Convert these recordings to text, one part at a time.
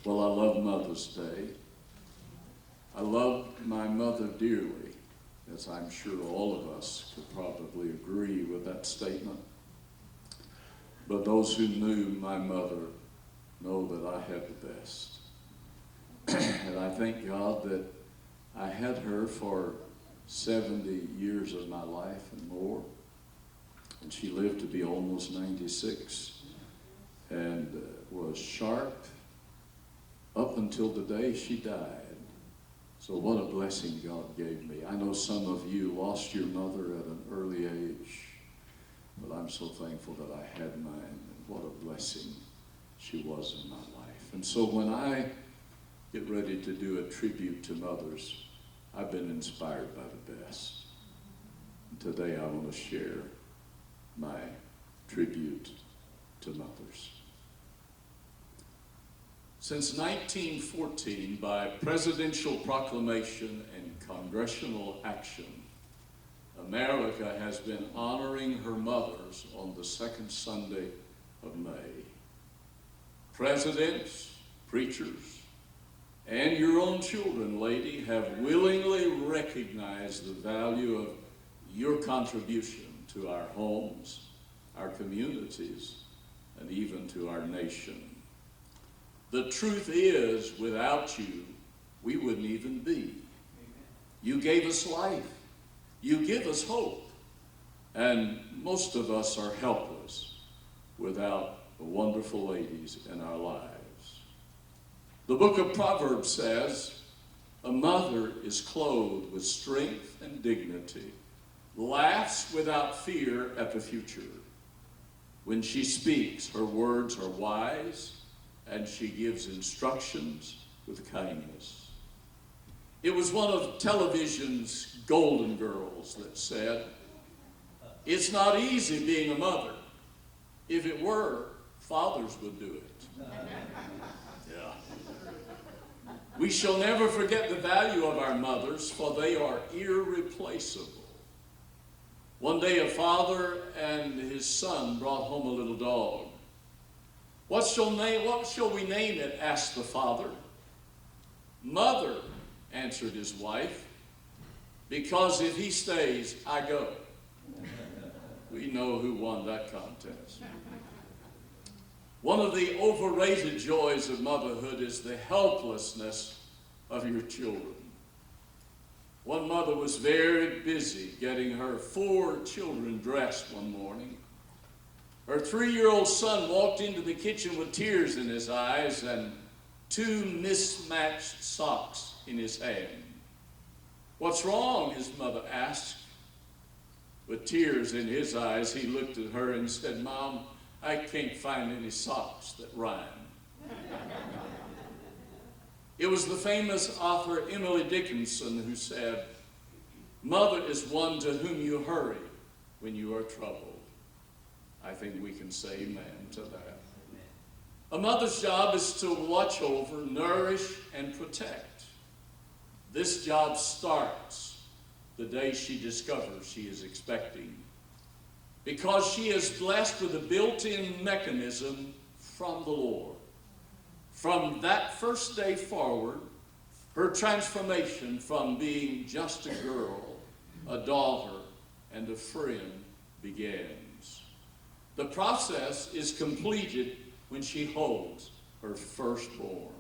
Well, I love Mother's Day. I love my mother dearly, as I'm sure all of us could probably agree with that statement. But those who knew my mother know that I had the best. And I thank God that I had her for 70 years of my life and more. And she lived to be almost 96 and was sharp up until the day she died. So what a blessing God gave me. I know some of you lost your mother at an early age, but I'm so thankful that I had mine, and what a blessing she was in my life. And so when I get ready to do a tribute to mothers, I've been inspired by the best. And today I want to share my tribute to mothers. Since 1914, by presidential proclamation and congressional action, America has been honoring her mothers on the second Sunday of May. Presidents, preachers, and your own children, lady, have willingly recognized the value of your contribution to our homes, our communities, and even to our nation. The truth is, without you, we wouldn't even be. You gave us life. You give us hope. And most of us are helpless without the wonderful ladies in our lives. The book of Proverbs says, a mother is clothed with strength and dignity, laughs without fear at the future. When she speaks, her words are wise, and she gives instructions with kindness. It was one of television's golden girls that said, it's not easy being a mother. If it were, fathers would do it. Yeah. We shall never forget the value of our mothers, for they are irreplaceable. One day a father and his son brought home a little dog. What shall we name it? Asked the father. Mother, answered his wife, because if he stays, I go. We know who won that contest. One of the overrated joys of motherhood is the helplessness of your children. One mother was very busy getting her 4 children dressed one morning. Her 3-year-old son walked into the kitchen with tears in his eyes and 2 mismatched socks in his hand. What's wrong? His mother asked. With tears in his eyes, he looked at her and said, Mom, I can't find any socks that rhyme. It was the famous author Emily Dickinson who said, mother is one to whom you hurry when you are troubled. I think we can say amen to that. A mother's job is to watch over, nourish, and protect. This job starts the day she discovers she is expecting, because she is blessed with a built-in mechanism from the Lord. From that first day forward, her transformation from being just a girl, a daughter, and a friend begins. The process is completed when she holds her firstborn.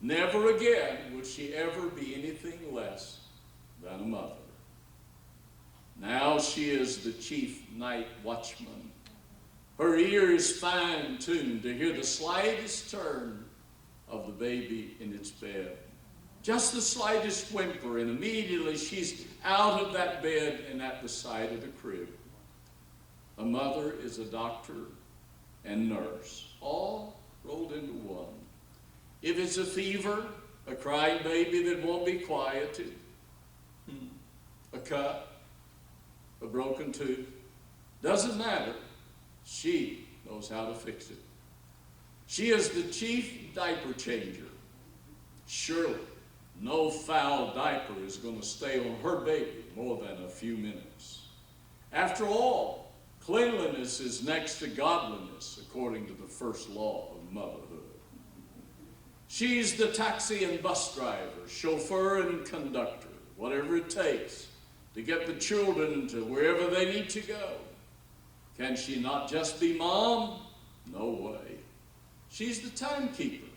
Never again would she ever be anything less than a mother. Now she is the chief night watchman. Her ear is fine-tuned to hear the slightest turn of the baby in its bed. Just the slightest whimper, and immediately she's out of that bed and at the side of the crib. A mother is a doctor and nurse, all rolled into one. If it's a fever, a crying baby that won't be quieted, a cut, a broken tooth, doesn't matter. She knows how to fix it. She is the chief diaper changer. Surely, no foul diaper is going to stay on her baby more than a few minutes. After all, cleanliness is next to godliness, according to the first law of motherhood. She's the taxi and bus driver, chauffeur and conductor, whatever it takes to get the children to wherever they need to go. Can she not just be mom? No way. She's the timekeeper.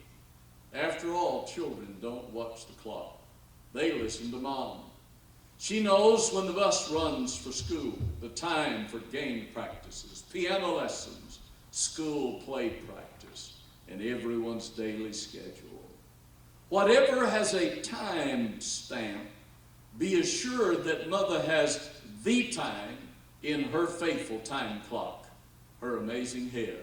After all, children don't watch the clock. They listen to mom. She knows when the bus runs for school, the time for game practices, piano lessons, school play practice, and everyone's daily schedule. Whatever has a time stamp, be assured that mother has the time in her faithful time clock, her amazing head.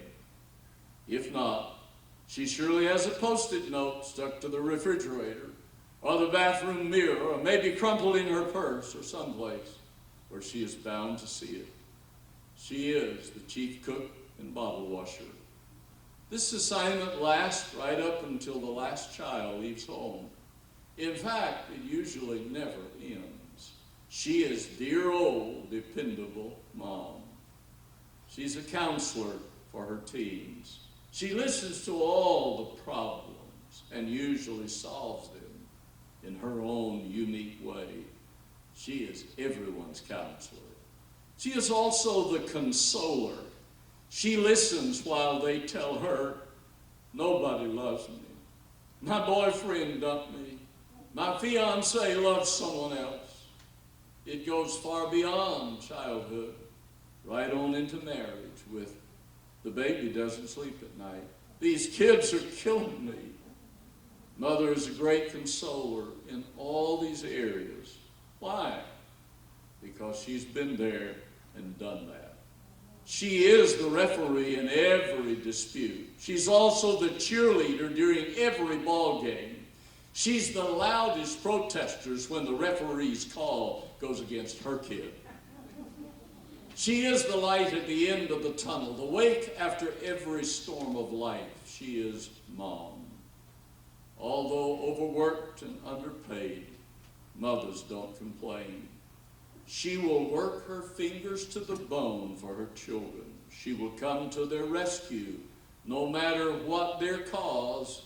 If not, she surely has a Post-it note stuck to the refrigerator or the bathroom mirror, or maybe crumpled in her purse or someplace where she is bound to see it. She is the chief cook and bottle washer. This assignment lasts right up until the last child leaves home. In fact, it usually never ends. She is dear old, dependable mom. She's a counselor for her teens. She listens to all the problems and usually solves them in her own unique way. She is everyone's counselor. She is also the consoler. She listens while they tell her, nobody loves me. My boyfriend dumped me. My fiance loves someone else. It goes far beyond childhood, right on into marriage with the baby doesn't sleep at night. These kids are killing me. Mother is a great consoler in all these areas. Why? Because she's been there and done that. She is the referee in every dispute. She's also the cheerleader during every ball game. She's the loudest protesters when the referee's call goes against her kid. She is the light at the end of the tunnel, the wake after every storm of life. She is mom. Although overworked and underpaid, mothers don't complain. She will work her fingers to the bone for her children. She will come to their rescue, no matter what their cause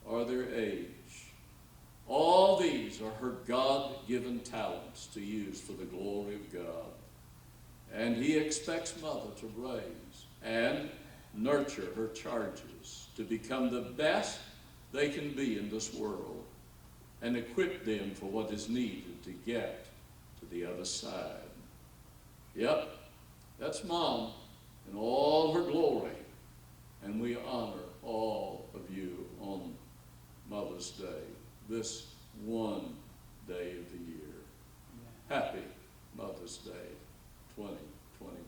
or their age. All these are her God-given talents to use for the glory of God. And he expects mother to raise and nurture her charges to become the best they can be in this world and equip them for what is needed to get to the other side. Yep, that's mom in all her glory, and we honor all of you on Mother's Day, this one day of the year. Happy Mother's Day 2021.